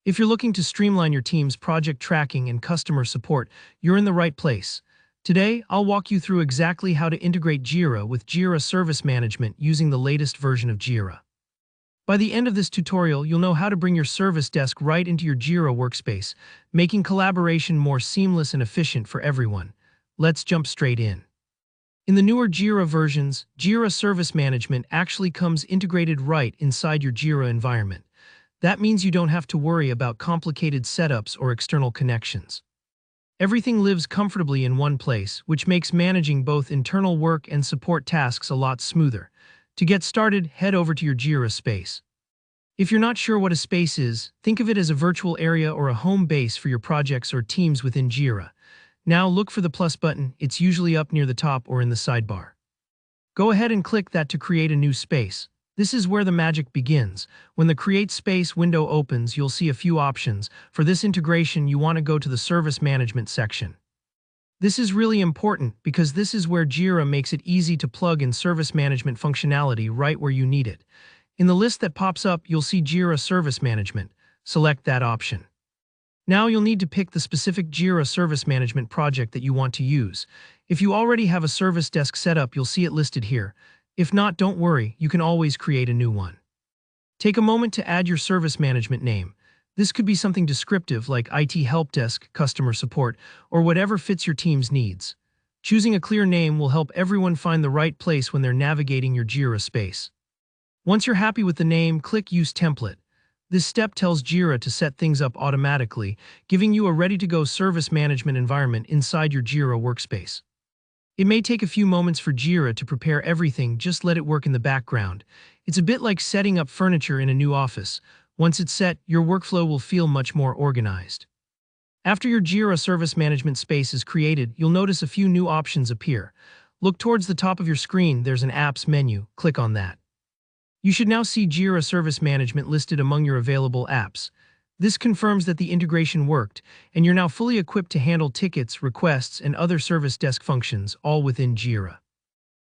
If you're looking to streamline your team's project tracking and customer support, you're in the right place. Today, I'll walk you through exactly how to integrate Jira with Jira Service Management using the latest version of Jira. By the end of this tutorial, you'll know how to bring your service desk right into your Jira workspace, making collaboration more seamless and efficient for everyone. Let's jump straight in. In the newer Jira versions, Jira Service Management actually comes integrated right inside your Jira environment. That means you don't have to worry about complicated setups or external connections. Everything lives comfortably in one place, which makes managing both internal work and support tasks a lot smoother. To get started, head over to your Jira space. If you're not sure what a space is, think of it as a virtual area or a home base for your projects or teams within Jira. Now look for the plus button. It's usually up near the top or in the sidebar. Go ahead and click that to create a new space. This is where the magic begins. When the Create Space window opens, you'll see a few options. For this integration, you want to go to the Service Management section. This is really important because this is where Jira makes it easy to plug in service management functionality right where you need it. In the list that pops up, you'll see Jira Service Management. Select that option. Now you'll need to pick the specific Jira Service Management project that you want to use. If you already have a service desk set up, you'll see it listed here. If not, don't worry, you can always create a new one. Take a moment to add your service management name. This could be something descriptive like IT Help Desk, Customer Support, or whatever fits your team's needs. Choosing a clear name will help everyone find the right place when they're navigating your Jira space. Once you're happy with the name, click Use Template. This step tells Jira to set things up automatically, giving you a ready-to-go service management environment inside your Jira workspace. It may take a few moments for Jira to prepare everything, just let it work in the background. It's a bit like setting up furniture in a new office. Once it's set, your workflow will feel much more organized. After your Jira Service Management space is created, you'll notice a few new options appear. Look towards the top of your screen, there's an Apps menu. Click on that. You should now see Jira Service Management listed among your available apps. This confirms that the integration worked, and you're now fully equipped to handle tickets, requests, and other service desk functions, all within Jira.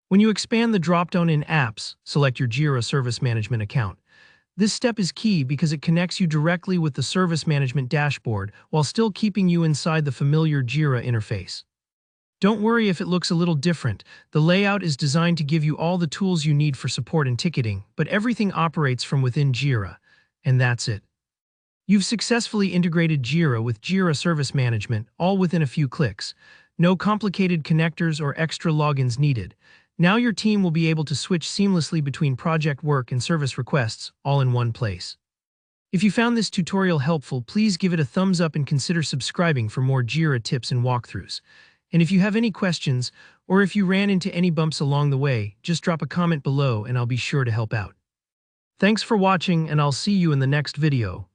When you expand the dropdown in Apps, select your Jira Service Management account. This step is key because it connects you directly with the Service Management dashboard while still keeping you inside the familiar Jira interface. Don't worry if it looks a little different. The layout is designed to give you all the tools you need for support and ticketing, but everything operates from within Jira. And that's it. You've successfully integrated Jira with Jira Service Management, all within a few clicks. No complicated connectors or extra logins needed. Now your team will be able to switch seamlessly between project work and service requests, all in one place. If you found this tutorial helpful, please give it a thumbs up and consider subscribing for more Jira tips and walkthroughs. And if you have any questions, or if you ran into any bumps along the way, just drop a comment below and I'll be sure to help out. Thanks for watching, and I'll see you in the next video.